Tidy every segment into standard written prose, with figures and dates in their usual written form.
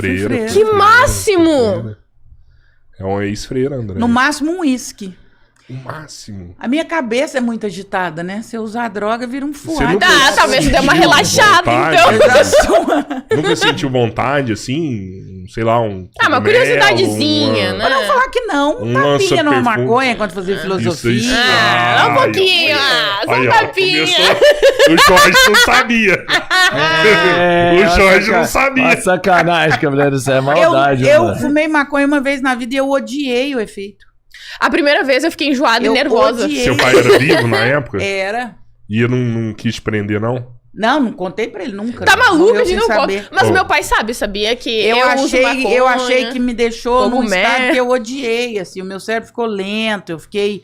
freira. Que máximo! É um ex-freira, André. No máximo um uísque. O máximo. A minha cabeça é muito agitada, né? Se eu usar droga, vira um fuado. nunca Ah, talvez você dê uma relaxada, vontade, então. Eu já sou... Nunca sentiu vontade, assim, sei lá, um uma cogumelo, curiosidadezinha, né? Pra não falar que não, um Lança tapinha numa perfume. maconha quando fazia filosofia. Isso. Ah, um Ai, pouquinho, só um Aí, ó, tapinha. começou. O Jorge não sabia. O Jorge não sabia. Uma sacanagem, Cavaleiro, isso é maldade, Eu mano. fumei maconha uma vez na vida e eu odiei o efeito. A primeira vez eu fiquei enjoada Eu e nervosa. odiei. Seu pai era vivo na época? Era. E eu não quis prender, não? Não contei pra ele nunca. Tá maluca Morreu de sem não saber. conta. Mas Oh. meu pai sabia que Eu uso maconha. achei que me deixou num cogumelo. estado que eu odiei, assim, o meu cérebro ficou lento, eu fiquei...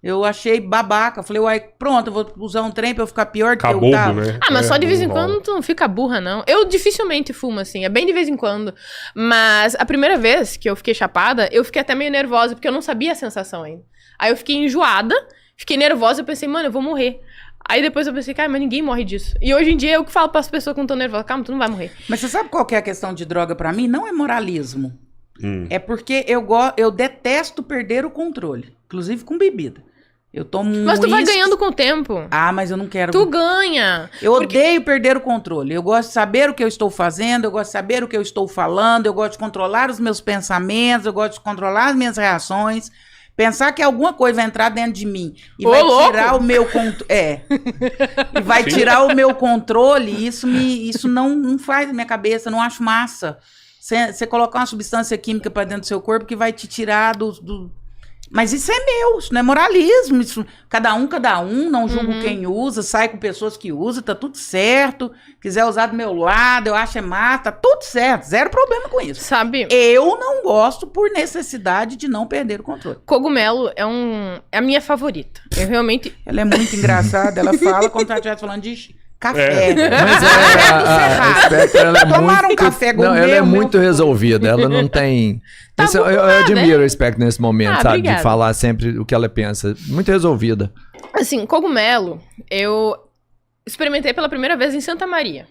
Eu achei babaca, falei, uai, pronto, eu vou usar um trem pra eu ficar pior do que eu Cabobo, tava. né? Ah, mas só de vez em não quando rola. tu não fica burra, não. Eu dificilmente fumo, assim, é bem de vez em quando. Mas a primeira vez que eu fiquei chapada, eu fiquei até meio nervosa, porque eu não sabia a sensação ainda. Aí eu fiquei enjoada, fiquei nervosa, eu pensei, mano, eu vou morrer. Aí depois eu pensei, cara, mas ninguém morre disso. E hoje em dia eu que falo pras pessoas quando estão nervosas, calma, tu não vai morrer. Mas você sabe qual que é a questão de droga pra mim? Não é moralismo. Hum. É porque eu detesto perder o controle, inclusive com bebida. Eu tomo um Mas tu vai uísque- ganhando com o tempo. Ah, mas eu não quero... Tu ganha. Eu odeio perder o controle. Eu gosto de saber o que eu estou fazendo, eu gosto de saber o que eu estou falando, eu gosto de controlar os meus pensamentos, eu gosto de controlar as minhas reações. Pensar que alguma coisa vai entrar dentro de mim e Ô, vai louco! tirar o meu controle. E vai tirar o meu controle, isso não faz na minha cabeça, não acho massa. Você colocar uma substância química para dentro do seu corpo que vai te tirar do... Mas isso é meu, isso não é moralismo, isso, cada um, não julgo quem usa, sai com pessoas que usam, tá tudo certo, quiser usar do meu lado, eu acho é massa, tá tudo certo, zero problema com isso. Sabe, Eu não gosto por necessidade de não perder o controle. cogumelo é a minha favorita. Eu realmente... Ela é muito engraçada, ela fala como se ela estivesse falando de café. Mas Cerrado. a Spectre, ela é Tomaram muito... um café com Não, o ela é meu, muito meu- resolvida, ela não tem... Tá Isso, eu acostumada, admiro né? a Spectre nesse momento, Ah, sabe? obrigada. De falar sempre o que ela pensa. Muito resolvida. Assim, cogumelo, eu experimentei pela primeira vez em Santa Maria.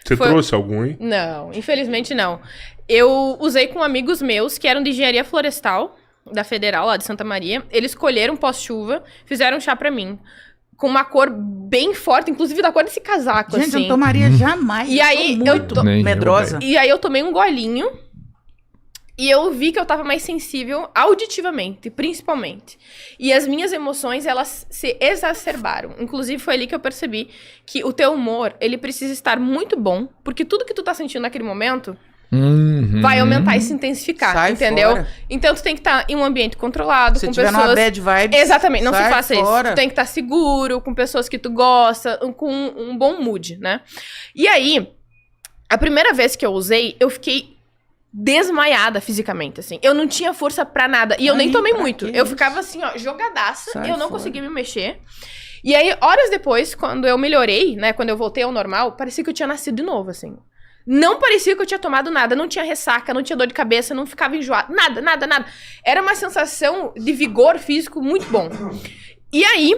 Você Foi- trouxe algum, hein? Não, infelizmente não. Eu usei com amigos meus que eram de engenharia florestal, da Federal, lá de Santa Maria. Eles colheram pós-chuva, fizeram chá pra mim. Com uma cor bem forte, inclusive da cor desse casaco, Gente, assim. eu não tomaria jamais. E eu aí, sou eu muito tô- Nem eu, medrosa. E aí eu tomei um golinho e eu vi que eu tava mais sensível auditivamente, principalmente. E as minhas emoções, elas se exacerbaram. Inclusive, foi ali que eu percebi que o teu humor, ele precisa estar muito bom, porque tudo que tu tá sentindo naquele momento vai aumentar e se intensificar, Sai entendeu? fora. Então, tu tem que estar em um ambiente controlado, Se com tiver pessoas... numa bad vibe, Exatamente, não se sai faça isso. fora. Tu tem que estar seguro, com pessoas que tu gosta, com um bom mood, né? E aí, a primeira vez que eu usei, eu fiquei desmaiada fisicamente, assim. Eu não tinha força pra nada. E eu nem Ai, tomei pra muito. que Eu isso? ficava assim, ó, jogadaça. Sai E eu não fora. conseguia me mexer. E aí, horas depois, quando eu melhorei, né? Quando eu voltei ao normal, parecia que eu tinha nascido de novo, assim. Não parecia que eu tinha tomado nada. Não tinha ressaca, não tinha dor de cabeça, não ficava enjoado. Nada, nada, nada. Era uma sensação de vigor físico muito bom. E aí,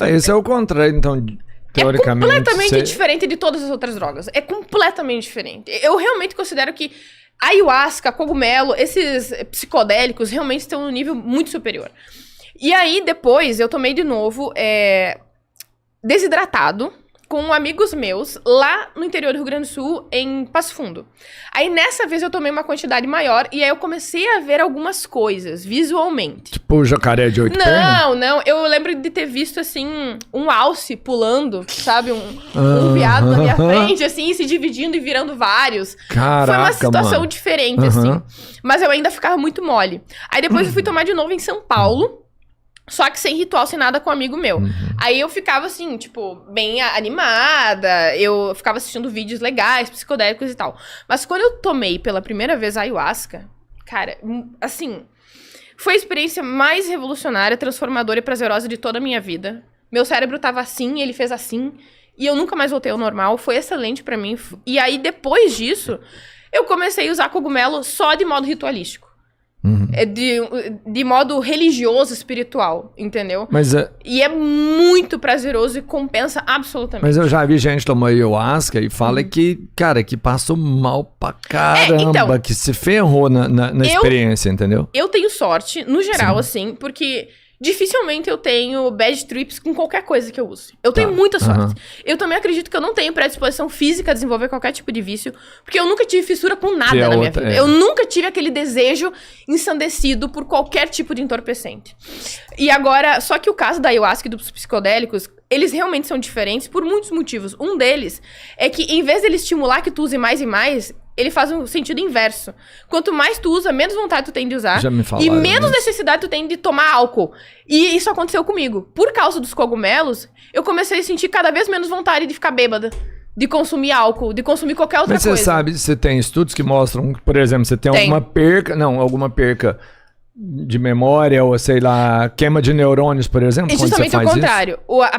Esse é o contrário, então, teoricamente. completamente você- diferente de todas as outras drogas. É completamente diferente. Eu realmente considero que ayahuasca, cogumelo, esses psicodélicos realmente estão num nível muito superior. E aí, depois, eu tomei de novo desidratado com amigos meus lá no interior do Rio Grande do Sul, em Passo Fundo. Aí, nessa vez, eu tomei uma quantidade maior e aí eu comecei a ver algumas coisas visualmente. Tipo o jacaré de 8 pernas? Não, eu lembro de ter visto, assim, um alce pulando, sabe? Um veado na minha frente, assim, se dividindo e virando vários. Caraca, Foi uma situação mano. diferente, Aham. assim. Mas eu ainda ficava muito mole. Aí depois eu fui tomar de novo em São Paulo, só que sem ritual, sem nada com um amigo meu. Aí eu ficava, assim, tipo, bem animada, eu ficava assistindo vídeos legais, psicodélicos e tal. Mas quando eu tomei pela primeira vez a ayahuasca, cara, assim... Foi a experiência mais revolucionária, transformadora e prazerosa de toda a minha vida. Meu cérebro tava assim, ele fez assim, e eu nunca mais voltei ao normal. Foi excelente pra mim. E aí, depois disso, eu comecei a usar cogumelo só de modo ritualístico. De modo religioso, espiritual, entendeu? Mas, E é muito prazeroso e compensa absolutamente. mas eu já vi gente tomar ayahuasca e fala que, cara, que passou mal pra caramba, então, que se ferrou na experiência, entendeu? Eu tenho sorte, no geral, assim, porque dificilmente eu tenho bad trips com qualquer coisa que eu use. Eu tenho muita sorte. Eu também acredito que eu não tenho predisposição física a desenvolver qualquer tipo de vício, porque eu nunca tive fissura com nada na minha vida. Eu nunca tive aquele desejo ensandecido por qualquer tipo de entorpecente. E agora, só que o caso da ayahuasca e dos psicodélicos, eles realmente são diferentes por muitos motivos. Um deles é que, em vez de ele estimular que tu use mais e mais, ele faz um sentido inverso. Quanto mais tu usa, menos vontade tu tem de usar. Já me falaram e menos isso. necessidade tu tem de tomar álcool. E isso aconteceu comigo. Por causa dos cogumelos, eu comecei a sentir cada vez menos vontade de ficar bêbada. De consumir álcool, de consumir qualquer outra Mas coisa. você sabe, você tem estudos que mostram, que, por exemplo, você tem alguma perca de memória, ou sei lá, queima de neurônios, por exemplo, E quando você justamente faz o contrário. A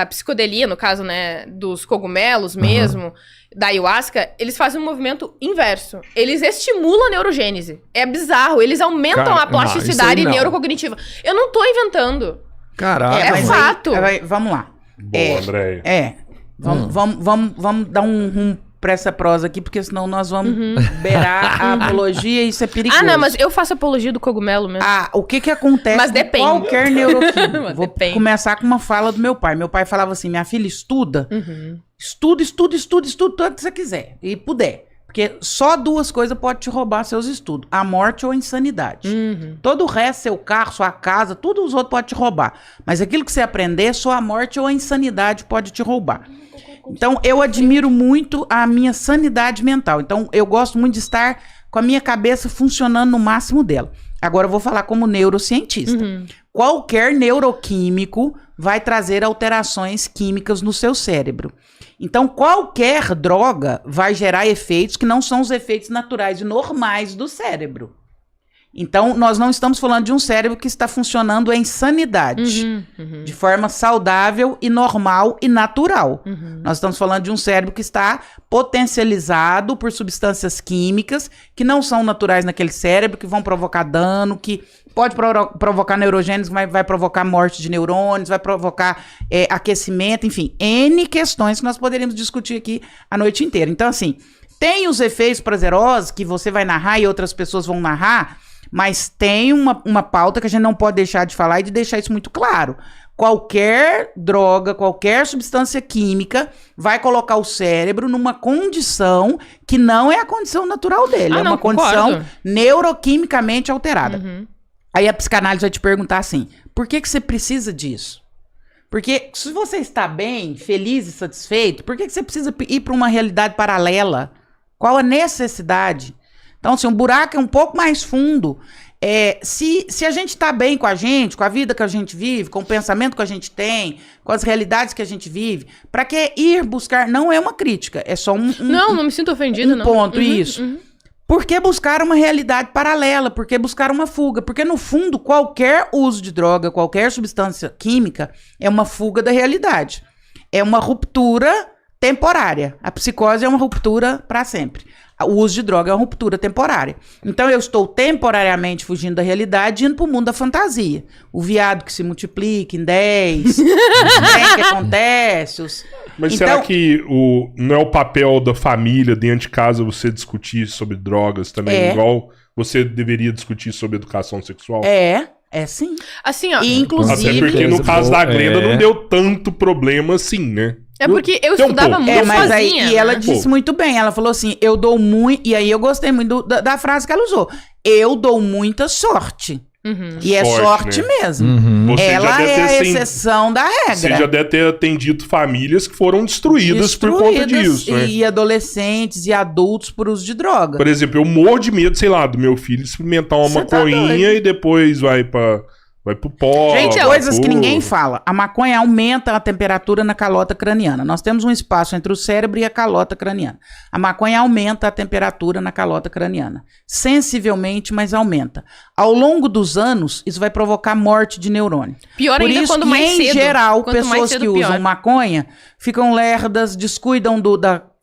psicodelia, no caso, né, dos cogumelos mesmo, da ayahuasca, eles fazem um movimento inverso. Eles estimulam a neurogênese. É bizarro. Eles aumentam a plasticidade neurocognitiva. Eu não tô inventando. Caraca. É mas fato. Vamos lá. Boa, André. Vamos dar um rumo pra essa prosa aqui, porque senão nós vamos beirar a apologia e isso é perigoso. Ah, não, mas eu faço apologia do cogumelo mesmo. O que acontece Mas com depende. qualquer neuroquímico? Mas Vou depende. começar com uma fala do meu pai. Meu pai falava assim, minha filha, estuda. Estuda tanto que você quiser e puder. Porque só duas coisas podem te roubar seus estudos. A morte ou a insanidade. Todo o resto, seu carro, sua casa, tudo os outros podem te roubar. Mas aquilo que você aprender, só a morte ou a insanidade pode te roubar. Então, eu admiro muito a minha sanidade mental. Então, eu gosto muito de estar com a minha cabeça funcionando no máximo dela. Agora, eu vou falar como neurocientista. Qualquer neuroquímico vai trazer alterações químicas no seu cérebro. Então, qualquer droga vai gerar efeitos que não são os efeitos naturais e normais do cérebro. Então, nós não estamos falando de um cérebro que está funcionando em sanidade, de forma saudável e normal e natural. Nós estamos falando de um cérebro que está potencializado por substâncias químicas que não são naturais naquele cérebro, que vão provocar dano, que pode provocar neurogênese, vai provocar morte de neurônios, vai provocar aquecimento, enfim, N questões que nós poderíamos discutir aqui a noite inteira. Então, assim, tem os efeitos prazerosos que você vai narrar e outras pessoas vão narrar, mas tem uma pauta que a gente não pode deixar de falar e de deixar isso muito claro. Qualquer droga, qualquer substância química vai colocar o cérebro numa condição que não é a condição natural dele. É uma condição neuroquimicamente alterada. Aí a psicanálise vai te perguntar assim, por que você precisa disso? Porque se você está bem, feliz e satisfeito, por que você precisa ir para uma realidade paralela? Qual a necessidade? Então, assim, um buraco é um pouco mais fundo. Se a gente tá bem com a vida que a gente vive, com o pensamento que a gente tem, com as realidades que a gente vive, pra que ir buscar? Não é uma crítica, é só não me sinto ofendida, não. Ponto, isso. Por que buscar uma realidade paralela? Por que buscar uma fuga? Porque, no fundo, qualquer uso de droga, qualquer substância química é uma fuga da realidade. É uma ruptura temporária. A psicose é uma ruptura para sempre. O uso de droga é uma ruptura temporária. Então, eu estou temporariamente fugindo da realidade e indo para o mundo da fantasia. O viado que se multiplica em 10, o trem que acontece. Mas será que não é o papel da família dentro de casa você discutir sobre drogas também, igual você deveria discutir sobre educação sexual? É sim. Assim, ó. E, inclusive, até porque no caso da Glenda não deu tanto problema assim, né? É porque eu estudava muito mas sozinha. Aí, e ela disse muito bem. Ela falou assim, eu dou muito... E aí eu gostei muito da frase que ela usou. Eu dou muita sorte. E é sorte, né? Mesmo. Ela é a exceção da regra. Você já deve ter atendido famílias que foram destruídas por conta disso, né? E adolescentes e adultos por uso de droga. Por exemplo, eu morro de medo, sei lá, do meu filho experimentar uma maconhinha e depois vai pro pó. Gente, coisas que ninguém fala. A maconha aumenta a temperatura na calota craniana. Nós temos um espaço entre o cérebro e a calota craniana. A maconha aumenta a temperatura na calota craniana. Sensivelmente, mas aumenta. Ao longo dos anos, isso vai provocar morte de neurônio. Pior ainda quando mais cedo. Em geral, pessoas que usam maconha ficam lerdas, descuidam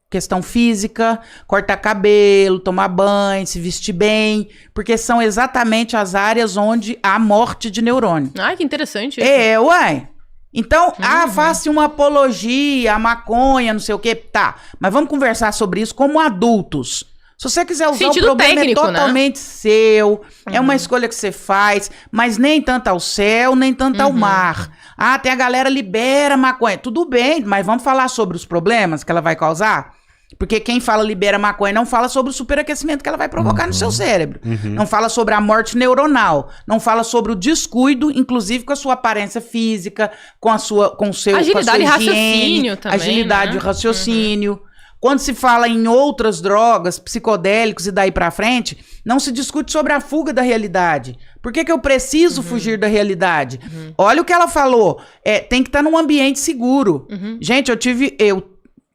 questão física, cortar cabelo, tomar banho, se vestir bem, porque são exatamente as áreas onde há morte de neurônio. Ai, que interessante. Uai. Então, faça uma apologia à maconha, não sei o quê. Tá, mas vamos conversar sobre isso como adultos. Se você quiser usar, sentido o problema técnico, é totalmente seu, é uma escolha que você faz, mas nem tanto ao céu, nem tanto ao mar. Ah, tem a galera libera maconha. Tudo bem, mas vamos falar sobre os problemas que ela vai causar? Porque quem fala libera maconha não fala sobre o superaquecimento que ela vai provocar no seu cérebro. Não fala sobre a morte neuronal. Não fala sobre o descuido, inclusive com a sua aparência física, com o seu agilidade com a sua e raciocínio também, agilidade né? e raciocínio. Quando se fala em outras drogas, psicodélicos e daí pra frente, não se discute sobre a fuga da realidade. Por que eu preciso fugir da realidade? Olha o que ela falou. Tem que estar num ambiente seguro. Gente, eu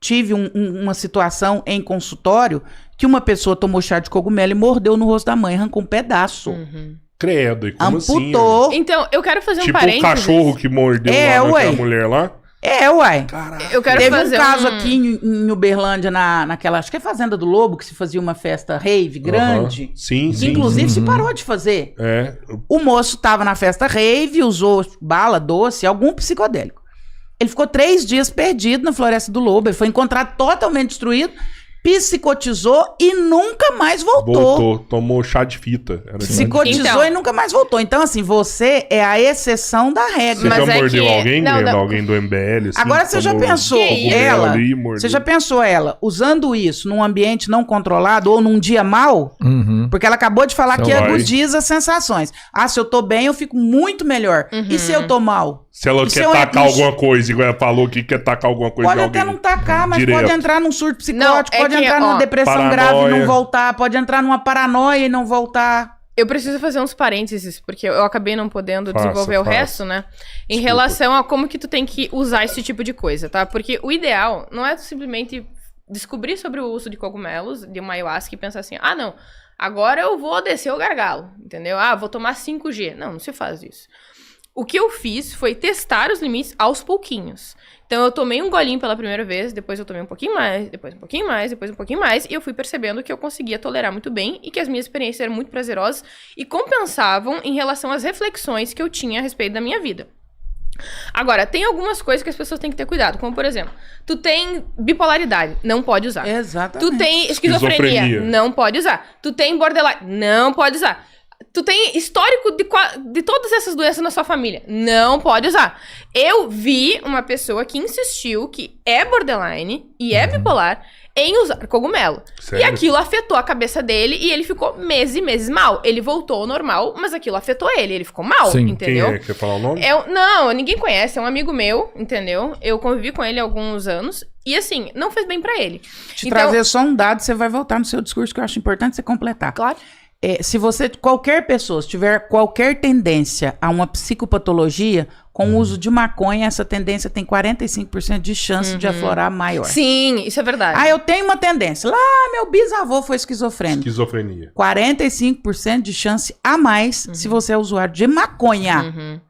tive uma situação em consultório que uma pessoa tomou chá de cogumelo e mordeu no rosto da mãe, arrancou um pedaço. Credo, e como Amputou. assim? Então, eu quero fazer um Tipo parênteses. o cachorro que mordeu lá naquela mulher lá? Uai. Caraca. Eu quero Teve fazer um caso aqui em Uberlândia, naquela, acho que é Fazenda do Lobo, que se fazia uma festa rave grande. Sim, Que sim. inclusive se parou de fazer. O moço tava na festa rave, usou bala, doce, algum psicodélico. Ele ficou 3 dias perdido na Floresta do Lobo. Ele foi encontrado totalmente destruído, psicotizou e nunca mais voltou. Tomou chá de fita. Psicotizou Então. e nunca mais voltou. Então, assim, você é a exceção da regra. Você Mas já é mordeu que- alguém, não, Guilherme? não. Alguém do MBL? Assim, Agora você já tomou pensou cogumelo ela? ali, mordeu? Você já pensou ela usando isso num ambiente não controlado ou num dia mal? Porque ela acabou de falar Então que vai. agudiza as sensações. Ah, se eu tô bem, eu fico muito melhor. E se eu tô mal? Se ela Isso quer é um tacar bicho. alguma coisa, igual ela falou que quer tacar alguma coisa Pode em até alguém. não tacar, mas Direto. pode entrar num surto psicótico, Não, é pode que, entrar numa ó, depressão paranoia. grave e não voltar, pode entrar numa paranoia e não voltar. Eu preciso fazer uns parênteses, porque eu acabei não podendo Faça, desenvolver o faça. resto, né? Em Desculpa. relação a como que tu tem que usar esse tipo de coisa, tá? Porque o ideal não é tu simplesmente descobrir sobre o uso de cogumelos, de uma ayahuasca e pensar assim, ah, não, agora eu vou descer o gargalo, entendeu? Ah, vou tomar 5G. Não se faz isso. O que eu fiz foi testar os limites aos pouquinhos. Então, eu tomei um golinho pela primeira vez, depois eu tomei um pouquinho mais, depois um pouquinho mais, depois um pouquinho mais, e eu fui percebendo que eu conseguia tolerar muito bem e que as minhas experiências eram muito prazerosas e compensavam em relação às reflexões que eu tinha a respeito da minha vida. Agora, tem algumas coisas que as pessoas têm que ter cuidado, como, por exemplo, tu tem bipolaridade, não pode usar. Exatamente. Tu tem esquizofrenia, não pode usar. Tu tem borderline, não pode usar. Tu tem histórico de todas essas doenças na sua família, não pode usar. Eu vi uma pessoa que insistiu que é borderline e é bipolar em usar cogumelo. Sério? E aquilo afetou a cabeça dele e ele ficou meses e meses mal. Ele voltou ao normal, mas aquilo afetou ele ficou mal, Sim. entendeu? Quem é? Quer falar o nome? Não, ninguém conhece, é um amigo meu, entendeu? Eu convivi com ele há alguns anos e assim, não fez bem pra ele. Te trazer só um dado, você vai voltar no seu discurso, que eu acho importante você completar. Claro. Se qualquer pessoa, se tiver qualquer tendência a uma psicopatologia, com o uso de maconha, essa tendência tem 45% de chance de aflorar maior. Sim, isso é verdade. Ah, eu tenho uma tendência. Lá, meu bisavô foi esquizofrênico. Esquizofrenia. 45% de chance a mais se você é usuário de maconha.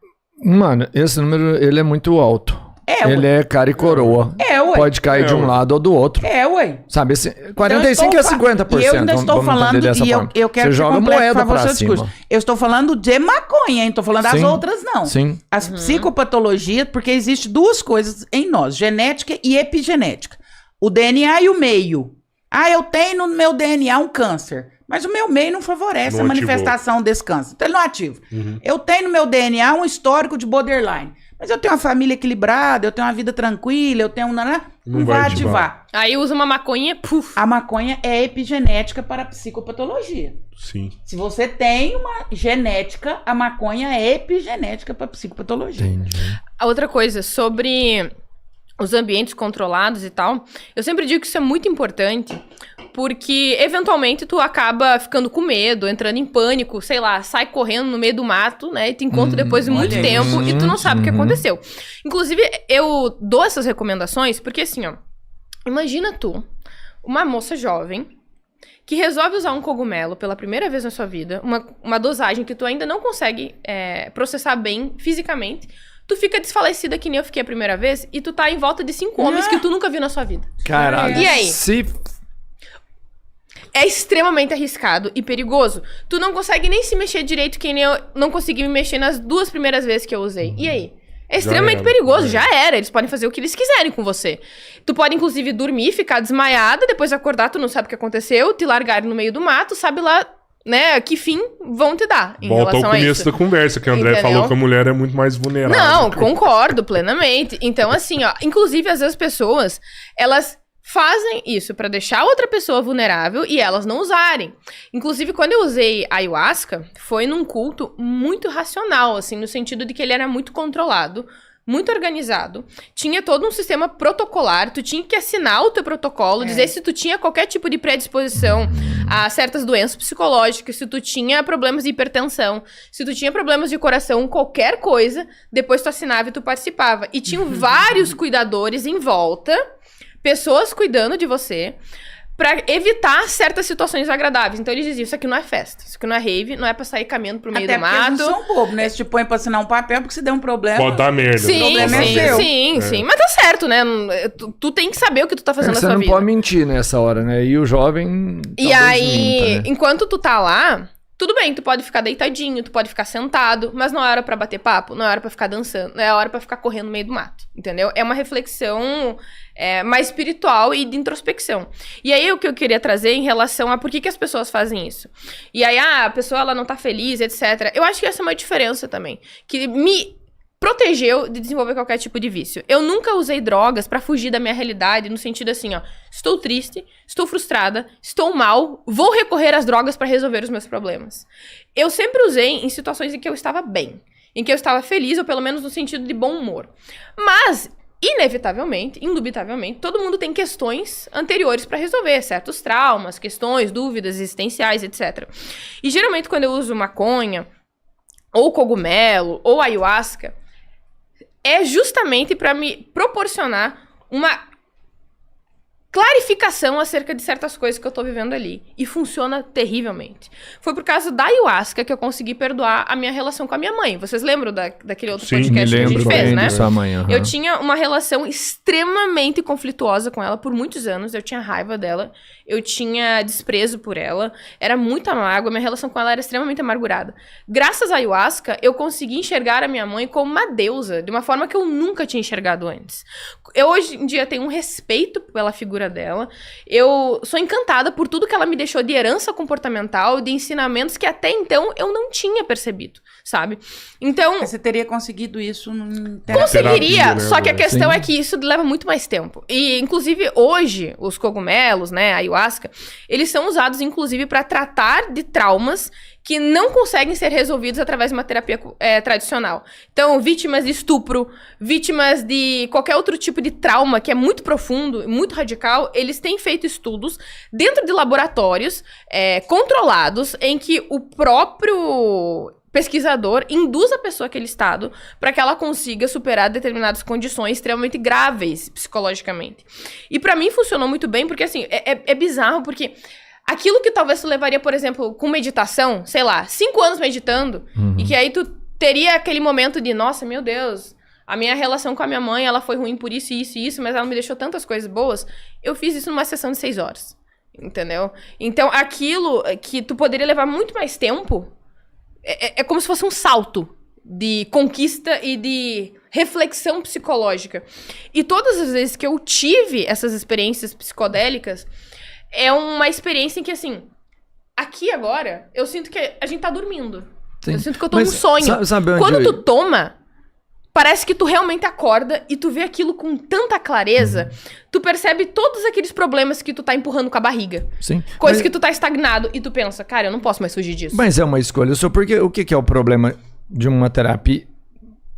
Mano, esse número, ele é muito alto. Ele é cara e coroa. Ué. Pode cair de um lado ou do outro. Ué. Sabe, 45 a 50%. E eu ainda estou vamos falando, entender dessa e forma. eu quero Você joga complete, moeda por favor, pra seu cima. discurso. Eu estou falando de maconha, hein? Estou falando das Sim. outras, não. Sim. As psicopatologias, porque existe duas coisas em nós, genética e epigenética. O DNA e o meio. Ah, eu tenho no meu DNA um câncer, mas o meu meio não favorece Não a ativou. manifestação desse câncer. Então ele não ativa. Eu tenho no meu DNA um histórico de borderline, mas eu tenho uma família equilibrada, eu tenho uma vida tranquila, eu tenho um... Não vai ativar. Aí usa uma maconha, puf. A maconha é epigenética para a psicopatologia. Sim. Se você tem uma genética, a maconha é epigenética para a psicopatologia. Entendi. A outra coisa, sobre os ambientes controlados e tal, eu sempre digo que isso é muito importante, porque eventualmente tu acaba ficando com medo, entrando em pânico, sei lá, sai correndo no meio do mato, né, e te encontra depois de muito olha tempo e tu não sabe o que aconteceu. Inclusive, eu dou essas recomendações porque assim, ó, imagina tu, uma moça jovem, que resolve usar um cogumelo pela primeira vez na sua vida, uma dosagem que tu ainda não consegue processar bem fisicamente. tu fica desfalecida que nem eu fiquei a primeira vez e tu tá em volta de 5 homens que tu nunca viu na sua vida. Caralho. E aí? É extremamente arriscado e perigoso. Tu não consegue nem se mexer direito, que nem eu não consegui me mexer nas 2 primeiras vezes que eu usei. E aí? É extremamente perigoso, já era. Eles podem fazer o que eles quiserem com você. Tu pode, inclusive, dormir, ficar desmaiada, depois acordar, tu não sabe o que aconteceu, te largar no meio do mato, sabe lá, né, que fim vão te dar em Volta relação ao a isso. começo da conversa, que o André falou que a mulher é muito mais vulnerável. Não, concordo plenamente. Então, assim, ó, inclusive, às vezes as pessoas, elas fazem isso pra deixar outra pessoa vulnerável e elas não usarem. Inclusive, quando eu usei ayahuasca, foi num culto muito racional, assim, no sentido de que ele era muito controlado, muito organizado, tinha todo um sistema protocolar, tu tinha que assinar o teu protocolo, dizer se tu tinha qualquer tipo de predisposição a certas doenças psicológicas, se tu tinha problemas de hipertensão, se tu tinha problemas de coração, qualquer coisa, depois tu assinava e tu participava. E tinham vários cuidadores em volta, pessoas cuidando de você, pra evitar certas situações agradáveis. Então eles diziam, isso aqui não é festa, isso aqui não é rave, não é pra sair caminhando pro meio do mato. Até porque eles não são bobos, né? Eles te põem pra assinar um papel, porque se der um problema... Pode dar merda. Sim. Mas tá certo, né? Tu tem que saber o que tu tá fazendo na sua vida. Você não pode mentir nessa hora, né? E o jovem... E aí, minta, né? enquanto tu tá lá... Tudo bem, tu pode ficar deitadinho, tu pode ficar sentado, mas não é hora pra bater papo, não é hora pra ficar dançando, não é hora pra ficar correndo no meio do mato, entendeu? É uma reflexão mais espiritual e de introspecção. E aí, o que eu queria trazer em relação a por que as pessoas fazem isso. E aí, a pessoa, ela não tá feliz, etc. Eu acho que essa é uma diferença também, que me protegeu de desenvolver qualquer tipo de vício. Eu nunca usei drogas pra fugir da minha realidade, no sentido assim, ó, estou triste, estou frustrada, estou mal, vou recorrer às drogas pra resolver os meus problemas. Eu sempre usei em situações em que eu estava bem, em que eu estava feliz, ou pelo menos no sentido de bom humor. Mas, inevitavelmente, indubitavelmente, todo mundo tem questões anteriores pra resolver, certos traumas, questões, dúvidas existenciais, etc. E geralmente quando eu uso maconha, ou cogumelo, ou ayahuasca, é justamente para me proporcionar uma clarificação acerca de certas coisas que eu tô vivendo ali. E funciona terrivelmente. Foi por causa da ayahuasca que eu consegui perdoar a minha relação com a minha mãe. Vocês lembram daquele outro podcast que a gente fez, né? Sua mãe, Eu tinha uma relação extremamente conflituosa com ela por muitos anos. Eu tinha raiva dela. Eu tinha desprezo por ela. Era muita mágoa. Minha relação com ela era extremamente amargurada. Graças à ayahuasca, eu consegui enxergar a minha mãe como uma deusa. De uma forma que eu nunca tinha enxergado antes. Eu hoje em dia tenho um respeito pela figura dela. Eu sou encantada por tudo que ela me deixou de herança comportamental, de ensinamentos que até então eu não tinha percebido, sabe? Então... Você teria conseguido isso em Conseguiria, né, só que a questão é que isso leva muito mais tempo. E, inclusive, hoje, os cogumelos, né, a ayahuasca, eles são usados, inclusive, para tratar de traumas que não conseguem ser resolvidos através de uma terapia tradicional. Então, vítimas de estupro, vítimas de qualquer outro tipo de trauma que é muito profundo, muito radical, eles têm feito estudos dentro de laboratórios controlados em que o próprio pesquisador induz a pessoa àquele estado para que ela consiga superar determinadas condições extremamente graves psicologicamente. E para mim funcionou muito bem, porque assim, é bizarro, porque aquilo que talvez tu levaria, por exemplo, com meditação, sei lá, 5 anos meditando, e que aí tu teria aquele momento de, nossa, meu Deus, a minha relação com a minha mãe, ela foi ruim por isso, isso e isso, mas ela me deixou tantas coisas boas. Eu fiz isso numa sessão de 6 horas, entendeu? Então, aquilo que tu poderia levar muito mais tempo, é como se fosse um salto de conquista e de reflexão psicológica. E todas as vezes que eu tive essas experiências psicodélicas, é uma experiência em que, assim, aqui agora, eu sinto que a gente tá dormindo. Sim. Eu sinto que eu tô num sonho. Sabe onde Quando tu toma, parece que tu realmente acorda e tu vê aquilo com tanta clareza, tu percebe todos aqueles problemas que tu tá empurrando com a barriga. Sim. Coisas que tu tá estagnado e tu pensa, cara, eu não posso mais fugir disso. Mas é uma escolha só, porque o que é o problema de uma terapia,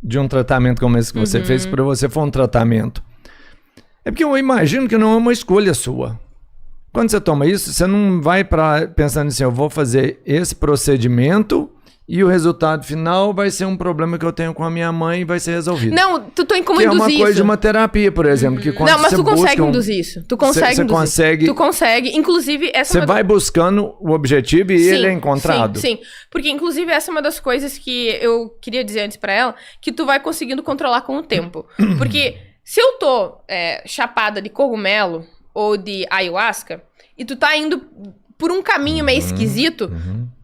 de um tratamento como esse que você fez, pra você foi um tratamento? É porque eu imagino que não é uma escolha sua. Quando você toma isso, você não vai pensando assim, eu vou fazer esse procedimento e o resultado final vai ser um problema que eu tenho com a minha mãe e vai ser resolvido. Não, tu tem como que induzir isso. É uma coisa de uma terapia, por exemplo. Que quando não, mas você tu consegue busca induzir isso. Tu consegue você induzir. consegue. Tu consegue. Inclusive, essa Você vai buscando o objetivo e ele é encontrado. Sim. Porque, inclusive, essa é uma das coisas que eu queria dizer antes pra ela, que tu vai conseguindo controlar com o tempo. Porque se eu tô chapada de cogumelo ou de ayahuasca, e tu tá indo por um caminho meio esquisito,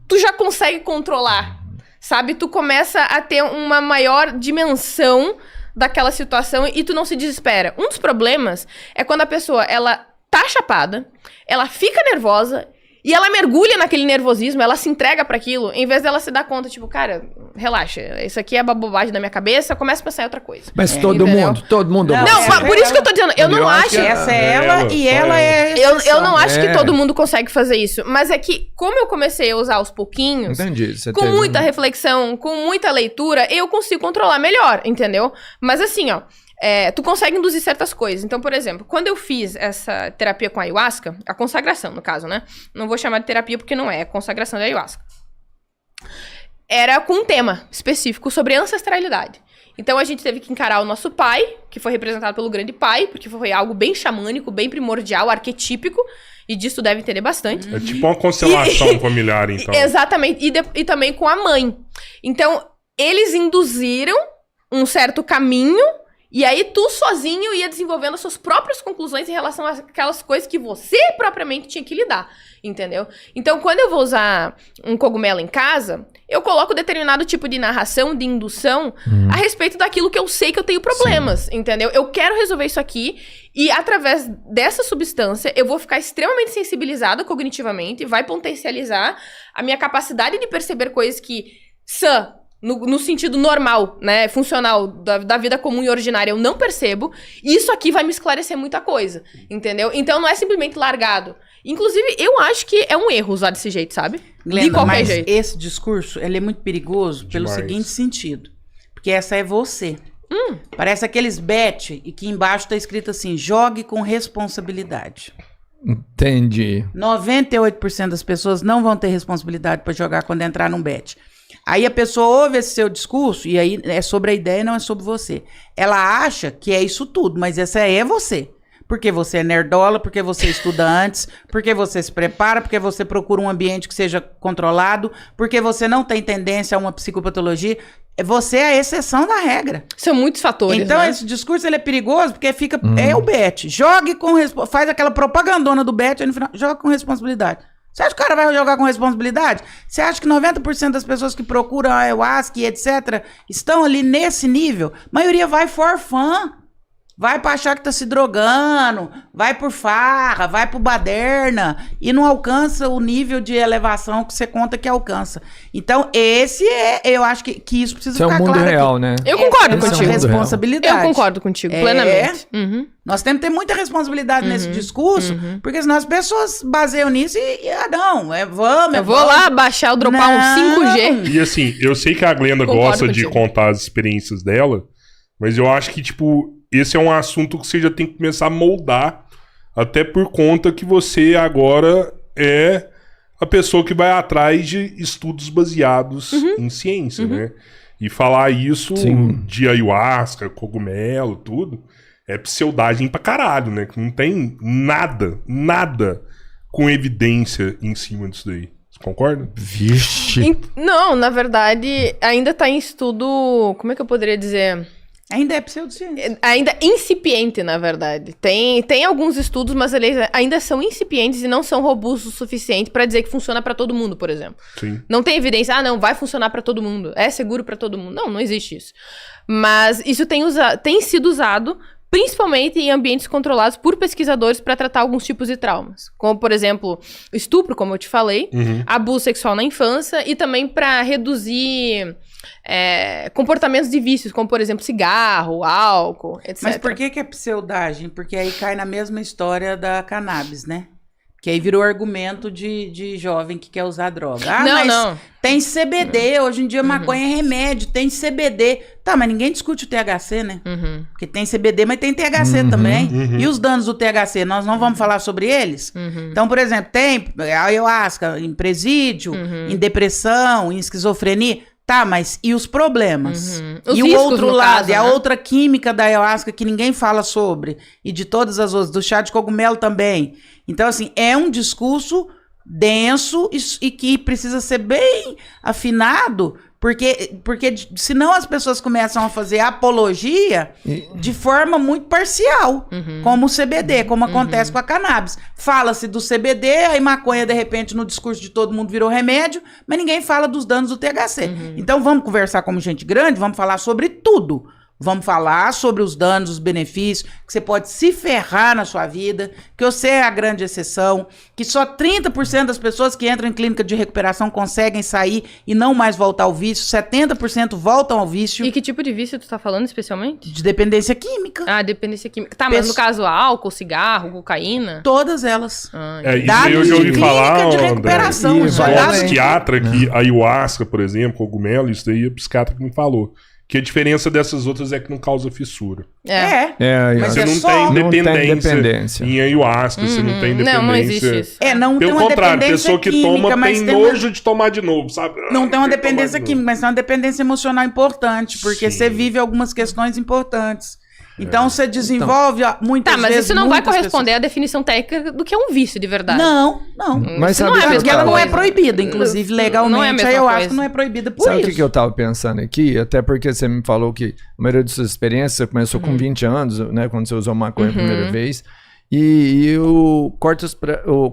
tu já consegue controlar, sabe? Tu começa a ter uma maior dimensão daquela situação e tu não se desespera. Um dos problemas é quando a pessoa, ela tá chapada, ela fica nervosa e ela mergulha naquele nervosismo, ela se entrega pra aquilo, em vez dela se dar conta, tipo, cara, relaxa, isso aqui é uma bobagem da minha cabeça, começa a pensar em outra coisa. Mas todo mundo... Não, mas por isso que eu tô dizendo, eu não acho... Essa é ela e ela é... Eu não acho que todo mundo consegue fazer isso, mas é que, como eu comecei a usar aos pouquinhos, Entendi, com muita reflexão, com muita leitura, eu consigo controlar melhor, entendeu? Mas assim, ó, tu consegue induzir certas coisas. Então, por exemplo, quando eu fiz essa terapia com a ayahuasca, a consagração, no caso, né? Não vou chamar de terapia porque não é consagração da ayahuasca. Era com um tema específico sobre ancestralidade. Então, a gente teve que encarar o nosso pai, que foi representado pelo grande pai, porque foi algo bem xamânico, bem primordial, arquetípico, e disso deve entender bastante. É tipo uma constelação familiar, então. Exatamente. E também com a mãe. Então, eles induziram um certo caminho. E aí, tu sozinho ia desenvolvendo as suas próprias conclusões em relação àquelas coisas que você propriamente tinha que lidar, entendeu? Então, quando eu vou usar um cogumelo em casa, eu coloco determinado tipo de narração, de indução, a respeito daquilo que eu sei que eu tenho problemas, entendeu? Eu quero resolver isso aqui e, através dessa substância, eu vou ficar extremamente sensibilizada cognitivamente, vai potencializar a minha capacidade de perceber coisas que são... No sentido normal, né, funcional, da vida comum e ordinária, eu não percebo. E isso aqui vai me esclarecer muita coisa, entendeu? Então não é simplesmente largado. Inclusive, eu acho que é um erro usar desse jeito, sabe? Glenda, de qualquer mas jeito. Esse discurso, ele é muito perigoso pelo seguinte sentido. Porque essa é você. Parece aqueles bet e que embaixo tá escrito assim, jogue com responsabilidade. Entendi. 98% das pessoas não vão ter responsabilidade para jogar quando entrar num bet. Aí a pessoa ouve esse seu discurso, e aí é sobre a ideia, não é sobre você. Ela acha que é isso tudo, mas essa é você. Porque você é nerdola, porque você estuda antes, porque você se prepara, porque você procura um ambiente que seja controlado, porque você não tem tendência a uma psicopatologia. Você é a exceção da regra. São muitos fatores, então, né? esse discurso ele é perigoso porque fica... É o bet. Jogue com... Faz aquela propagandona do bet, aí no final, joga com responsabilidade. Você acha que o cara vai jogar com responsabilidade? Você acha que 90% das pessoas que procuram a ayahuasca e etc. estão ali nesse nível? A maioria vai for fun. Vai pra achar que tá se drogando, vai por farra, vai por baderna e não alcança o nível de elevação que você conta que alcança. Então, eu acho que isso precisa ficar claro. Isso é o mundo real, né? Eu concordo Essa contigo. Responsabilidade. Eu concordo contigo, plenamente. Nós temos que ter muita responsabilidade nesse discurso, porque senão as pessoas baseiam nisso vamos. Eu vou lá baixar, dropar um 5G. E assim, eu sei que a Glenda gosta de contar as experiências dela, mas eu acho que, tipo, esse é um assunto que você já tem que começar a moldar, até por conta que você agora é a pessoa que vai atrás de estudos baseados em ciência, né? E falar isso de ayahuasca, cogumelo, tudo, é pseudagem pra caralho, né? Que não tem nada com evidência em cima disso daí. Você concorda? Vixe! Não, na verdade, ainda tá em estudo... Como é que eu poderia dizer... Ainda é pseudociência. Ainda incipiente, na verdade. Tem alguns estudos, mas eles ainda são incipientes e não são robustos o suficiente pra dizer que funciona pra todo mundo, por exemplo. Sim. Não tem evidência, não, vai funcionar pra todo mundo. É seguro pra todo mundo. Não existe isso. Mas isso tem sido usado principalmente em ambientes controlados por pesquisadores para tratar alguns tipos de traumas. Como, por exemplo, estupro, como eu te falei, abuso sexual na infância e também para reduzir comportamentos de vícios, como, por exemplo, cigarro, álcool, etc. Mas por que é pseudagem? Porque aí cai na mesma história da cannabis, né? Que aí virou argumento de jovem que quer usar droga. Ah, Não, mas não. tem CBD, hoje em dia maconha é remédio, tem CBD. Tá, mas ninguém discute o THC, né? Porque tem CBD, mas tem THC também. E os danos do THC, nós não vamos falar sobre eles? Então, por exemplo, tem ayahuasca em presídio, em depressão, em esquizofrenia. Tá, mas e os problemas? Os E o riscos, outro no lado, caso, e a né? outra química da ayahuasca que ninguém fala sobre. E de todas as outras, do chá de cogumelo também. Então, assim, é um discurso denso e que precisa ser bem afinado, porque senão as pessoas começam a fazer apologia de forma muito parcial, como o CBD, como acontece com a cannabis. Fala-se do CBD, aí maconha, de repente, no discurso de todo mundo virou remédio, mas ninguém fala dos danos do THC. Então vamos conversar como gente grande, vamos falar sobre tudo. Vamos falar sobre os danos, os benefícios, que você pode se ferrar na sua vida, que você é a grande exceção, que só 30% das pessoas que entram em clínica de recuperação conseguem sair e não mais voltar ao vício, 70% voltam ao vício. E que tipo de vício tu tá falando especialmente? De dependência química. Ah, dependência química. Tá, mas no caso, álcool, cigarro, cocaína? Todas elas. Isso aí eu já ouvi falar, de André. recuperação. Isso, Igual dados psiquiatra, que ayahuasca, por exemplo, cogumelo, isso daí é o psiquiatra que me falou. Que a diferença dessas outras é que não causa fissura. Mas Você é não só- tem Não tem dependência dependência. em ayahuasca, você não tem dependência. Não existe isso. Não tem Pelo uma contrário, dependência pessoa que química, toma mas tem tem uma- nojo de tomar de novo, sabe? Não tem uma Quer tomar dependência de química, mas tem uma dependência emocional importante, porque Sim. você vive algumas questões importantes. Então você desenvolve muitas Tá, mas vezes. isso não vai muitas corresponder à definição técnica do que é um vício de verdade. Não, não. Mas Isso não sabe é a que mesma Porque ela não é coisa. proibida, inclusive Não é a legalmente. mesma Aí eu acho coisa. que não é proibida por Sabe o isso. que eu tava pensando aqui? Até porque você me falou que a maioria das suas experiências você começou com 20 anos, né? Quando você usou maconha a primeira vez. E o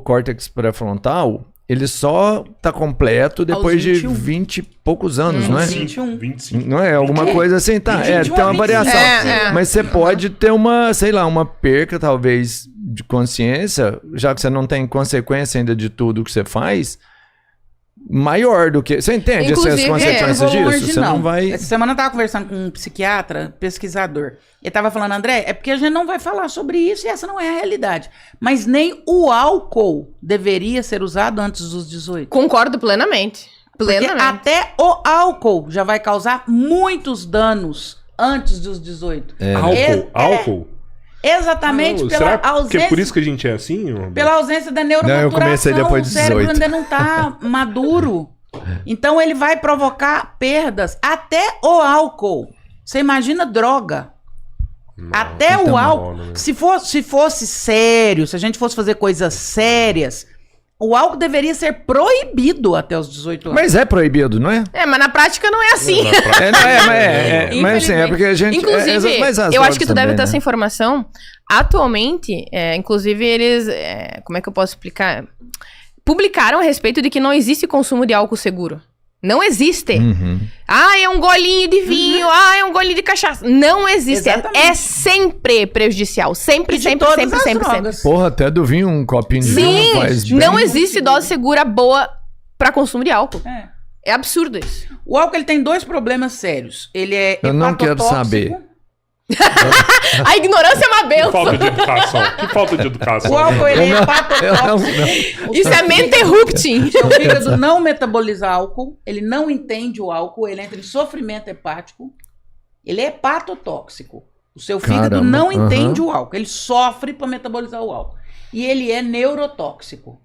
córtex pré-frontal, ele só tá completo depois de 21. 20 e poucos anos, não é? 21. 25. Não é? Alguma coisa assim, tá. 21 Tem uma a 25. variação. É. Mas você pode ter uma, sei lá, uma perca, talvez, de consciência, já que você não tem consequência ainda de tudo que você faz, maior do que... Você entende as Inclusive, consequências eu não vou disso? longe, Você não vai... Essa semana eu tava conversando com um psiquiatra, pesquisador. Ele tava falando, André, é porque a gente não vai falar sobre isso e essa não é a realidade. Mas nem o álcool deveria ser usado antes dos 18. Concordo plenamente. Porque Plenamente. até o álcool já vai causar muitos danos antes dos 18. Álcool? Exatamente Não, pela será que ausência. é por isso que a gente é assim? Roberto? Pela ausência da Não, neuromaturação, eu comecei depois de o cérebro 18. ainda não tá maduro. Então ele vai provocar perdas. Até o álcool. Você imagina droga. Até então, o álcool. não, né? Se fosse sério, se a gente fosse fazer coisas sérias, o álcool deveria ser proibido até os 18 anos. Mas é proibido, não é? Mas na prática não é assim. Na prática, É, não é, mas assim, é porque a gente... Inclusive, mas as eu acho que tu drogas deve ter também, essa né? informação. Atualmente, inclusive, eles... como é que eu posso explicar? Publicaram a respeito de que não existe consumo de álcool seguro. Não existe. É um golinho de vinho. É um golinho de cachaça. Não existe. Exatamente. É sempre prejudicial. Sempre, E de sempre, todas sempre, as sempre, sempre. drogas. Porra, até do vinho um copinho de vinho faz Sim, bem. não existe dose segura boa pra consumo de álcool. É absurdo isso. O álcool ele tem dois problemas sérios. Ele é Eu não quero hepatotóxico. saber. A ignorância é uma Que benção. falta de educação. Que falta de educação. O álcool ele é Eu não- hepatotóxico. Isso é menterrupting. Seu fígado não metaboliza álcool, ele não entende o álcool, ele entra em sofrimento hepático. Ele é hepatotóxico. O seu fígado Caramba, não entende o álcool, ele sofre para metabolizar o álcool. E ele é neurotóxico.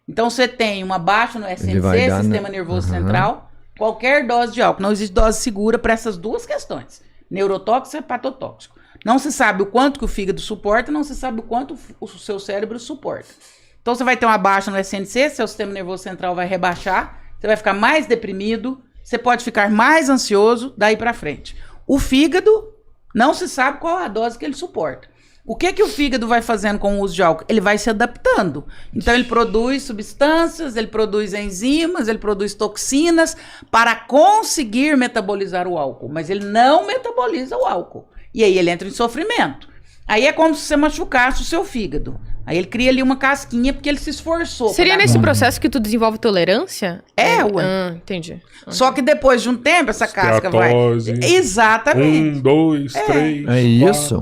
Então você tem uma baixa no Ele SNC, vai dar, Sistema né? Nervoso Central, qualquer dose de álcool. Não existe dose segura para essas duas questões. Neurotóxico e hepatotóxico. Não se sabe o quanto que o fígado suporta, não se sabe o quanto o seu cérebro suporta. Então você vai ter uma baixa no SNC, seu sistema nervoso central vai rebaixar, você vai ficar mais deprimido, você pode ficar mais ansioso daí para frente. O fígado, não se sabe qual é a dose que ele suporta. O que o fígado vai fazendo com o uso de álcool? Ele vai se adaptando. Então ele produz substâncias, ele produz enzimas, ele produz toxinas para conseguir metabolizar o álcool. Mas ele não metaboliza o álcool. E aí ele entra em sofrimento. Aí é como se você machucasse o seu fígado. Aí ele cria ali uma casquinha porque ele se esforçou. Seria nesse processo que tu desenvolve tolerância? Ué. Entendi. Só que depois de um tempo, essa casca vai... Exatamente. 1, 2, 3, É isso?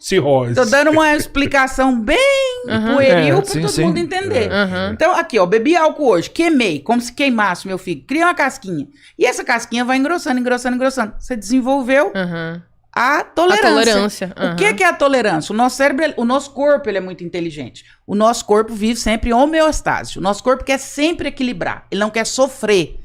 cirrose. Tô dando uma explicação bem pueril pra todo mundo entender. Então, aqui, ó, bebi álcool hoje, queimei, como se queimasse meu fígado. Cria uma casquinha. E essa casquinha vai engrossando, engrossando, engrossando. Você desenvolveu a tolerância. O que é a tolerância? O nosso cérebro, o nosso corpo, ele é muito inteligente. O nosso corpo vive sempre em homeostase. O nosso corpo quer sempre equilibrar. Ele não quer sofrer.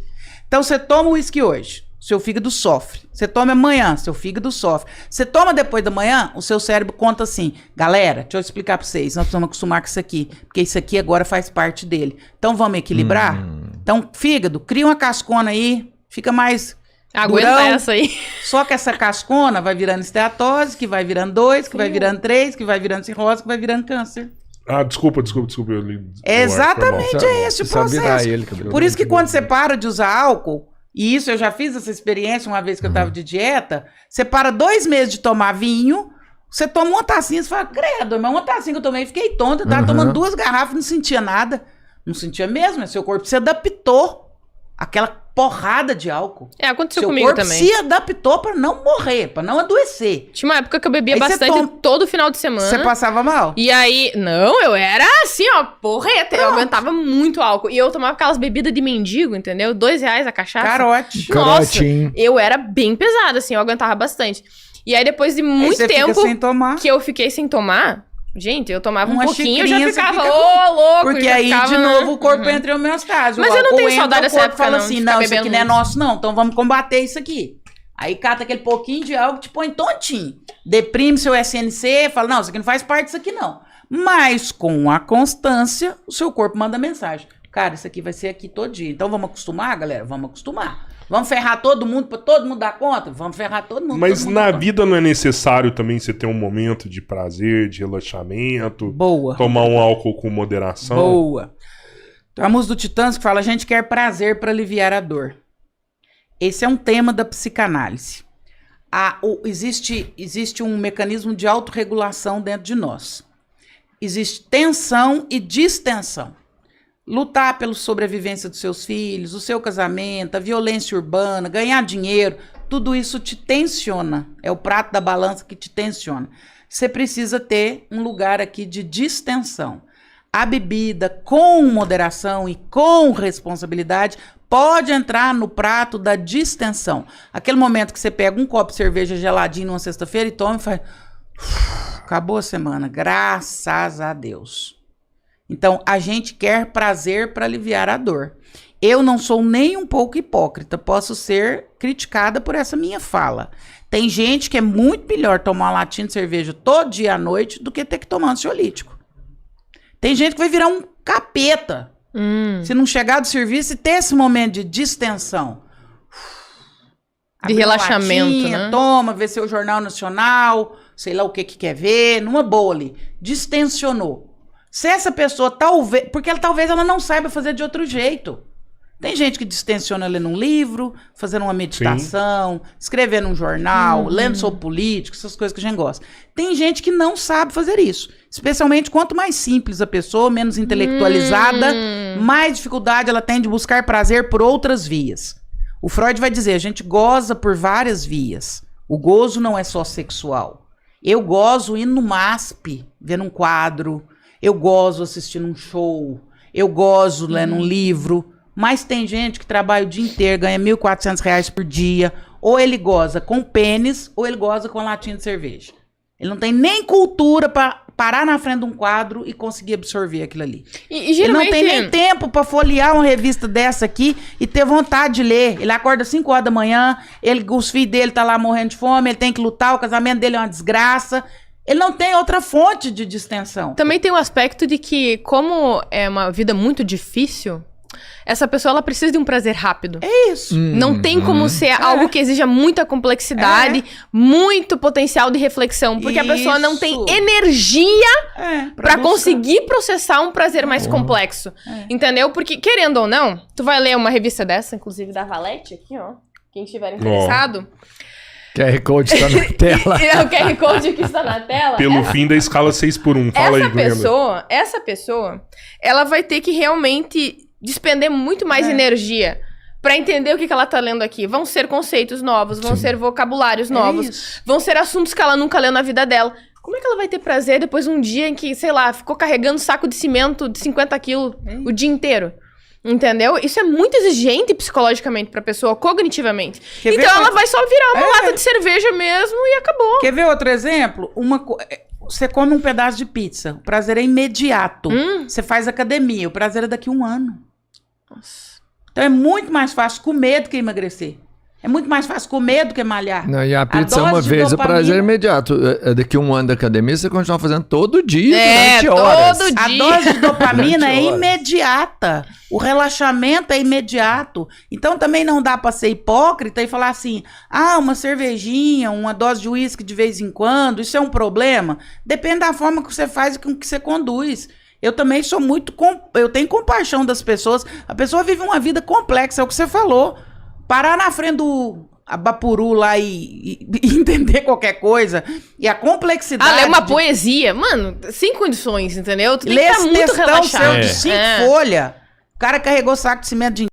Então, você toma o uísque hoje, seu fígado sofre. Você toma amanhã, seu fígado sofre. Você toma depois da manhã, o seu cérebro conta assim, galera, deixa eu explicar pra vocês, nós precisamos acostumar com isso aqui, porque isso aqui agora faz parte dele. Então, vamos equilibrar? Então, fígado, cria uma cascona aí, fica mais... Aguenta durão. essa aí. Só que essa cascona vai virando esteatose, que vai virando 2, que vai virando 3, que vai virando cirrose, que vai virando câncer. Desculpa. Eu li, Exatamente, é esse o processo. Por isso que quando você para de usar álcool, e isso eu já fiz essa experiência uma vez que eu tava de dieta, você para 2 meses de tomar vinho, você toma uma tacinha, você fala, credo, mas uma tacinha que eu tomei, fiquei tonta, eu tava tomando 2 garrafas, não sentia nada. Não sentia mesmo, seu corpo se adaptou àquela porrada de álcool. Aconteceu seu comigo corpo também. se adaptou pra não morrer, pra não adoecer. Tinha uma época que eu bebia Aí bastante todo final de semana. Você passava mal? E aí, não, eu era assim, ó, porreta. Eu aguentava muito álcool. E eu tomava aquelas bebidas de mendigo, entendeu? R$2 a cachaça. Carote. Nossa, eu era bem pesada, assim, eu aguentava bastante. E aí, depois de muito tempo que eu fiquei sem tomar... Gente, eu tomava um pouquinho e já ficava, louco. Porque aí, de novo, o corpo entra em homeostase. Mas eu não tenho saudade dessa época, fala assim, não, isso aqui não é nosso, não. Então vamos combater isso aqui. Aí cata aquele pouquinho de álcool e te põe tontinho. Deprime seu SNC, fala, não, isso aqui não faz parte disso aqui, não. Mas, com a constância, o seu corpo manda mensagem. Cara, isso aqui vai ser aqui todo dia. Então vamos acostumar, galera? Vamos acostumar. Vamos ferrar todo mundo pra todo mundo dar conta? Vamos ferrar todo mundo. Mas na vida não é necessário também você ter um momento de prazer, de relaxamento? Boa. Tomar um álcool com moderação? Boa. Tem uma música do Titãs que fala, a gente quer prazer para aliviar a dor. Esse é um tema da psicanálise. Existe um mecanismo de autorregulação dentro de nós. Existe tensão e distensão. Lutar pela sobrevivência dos seus filhos, o seu casamento, a violência urbana, ganhar dinheiro, tudo isso te tensiona. É o prato da balança que te tensiona. Você precisa ter um lugar aqui de distensão. A bebida, com moderação e com responsabilidade, pode entrar no prato da distensão. Aquele momento que você pega um copo de cerveja geladinho numa sexta-feira e toma e faz... Acabou a semana, graças a Deus. Então, a gente quer prazer para aliviar a dor. Eu não sou nem um pouco hipócrita, posso ser criticada por essa minha fala. Tem gente que é muito melhor tomar uma latinha de cerveja todo dia à noite do que ter que tomar ansiolítico. Tem gente que vai virar um capeta se não chegar do serviço e ter esse momento de distensão. De relaxamento, latinha, né? Toma, vê seu Jornal Nacional, sei lá o que quer ver, numa boa ali. Distensionou. Se essa pessoa talvez... Porque talvez ela não saiba fazer de outro jeito. Tem gente que distensiona lendo um livro, fazendo uma meditação, escrevendo um jornal, lendo sobre política, essas coisas que a gente gosta. Tem gente que não sabe fazer isso. Especialmente quanto mais simples a pessoa, menos intelectualizada, mais dificuldade ela tem de buscar prazer por outras vias. O Freud vai dizer, a gente goza por várias vias. O gozo não é só sexual. Eu gozo indo no MASP, vendo um quadro... Eu gozo assistindo um show, eu gozo lendo um livro, mas tem gente que trabalha o dia inteiro, ganha R$1.400 por dia, ou ele goza com pênis, ou ele goza com latinha de cerveja. Ele não tem nem cultura para parar na frente de um quadro e conseguir absorver aquilo ali. E geralmente... Ele não tem nem tempo para folhear uma revista dessa aqui e ter vontade de ler. Ele acorda às 5 horas da manhã, os filhos dele tá lá morrendo de fome, ele tem que lutar, o casamento dele é uma desgraça... Ele não tem outra fonte de distensão. Também tem o aspecto de que, como é uma vida muito difícil, essa pessoa ela precisa de um prazer rápido. É isso. Não tem como ser algo que exija muita complexidade, muito potencial de reflexão, porque a pessoa não tem energia pra conseguir processar um prazer mais complexo. Entendeu? Porque, querendo ou não, tu vai ler uma revista dessa, inclusive da Valete, aqui, ó, quem estiver interessado... QR Code tá na tela. O QR Code que está na tela. Pelo fim da escala 6x1. Fala aí, Glenda. Essa pessoa, ela vai ter que realmente despender muito mais energia pra entender o que ela tá lendo aqui. Vão ser conceitos novos, vão ser vocabulários novos, vão ser assuntos que ela nunca leu na vida dela. Como é que ela vai ter prazer depois de um dia em que, sei lá, ficou carregando saco de cimento de 50 quilos o dia inteiro? Entendeu? Isso é muito exigente psicologicamente pra pessoa, cognitivamente. Então ela vai só virar uma lata de cerveja mesmo e acabou. Quer ver outro exemplo? Você come um pedaço de pizza, o prazer é imediato. Você faz academia, o prazer é daqui a 1 ano. Nossa. Então é muito mais fácil comer do que emagrecer. É muito mais fácil comer do que malhar. Não, e a pizza uma vez, o prazer é imediato. Daqui a 1 ano da academia, você continua fazendo todo dia, durante horas. Todo dia. A dose de dopamina é imediata. O relaxamento é imediato. Então também não dá pra ser hipócrita e falar assim, uma cervejinha, uma dose de uísque de vez em quando, isso é um problema? Depende da forma que você faz e com que você conduz. Eu também sou eu tenho compaixão das pessoas. A pessoa vive uma vida complexa, é o que você falou. Parar na frente do Abapuru lá e entender qualquer coisa. E a complexidade... ler uma poesia. Mano, sem condições, entendeu? Tu tem que estar muito textão relaxado. seu de 5 folhas. O cara carregou saco de cimento de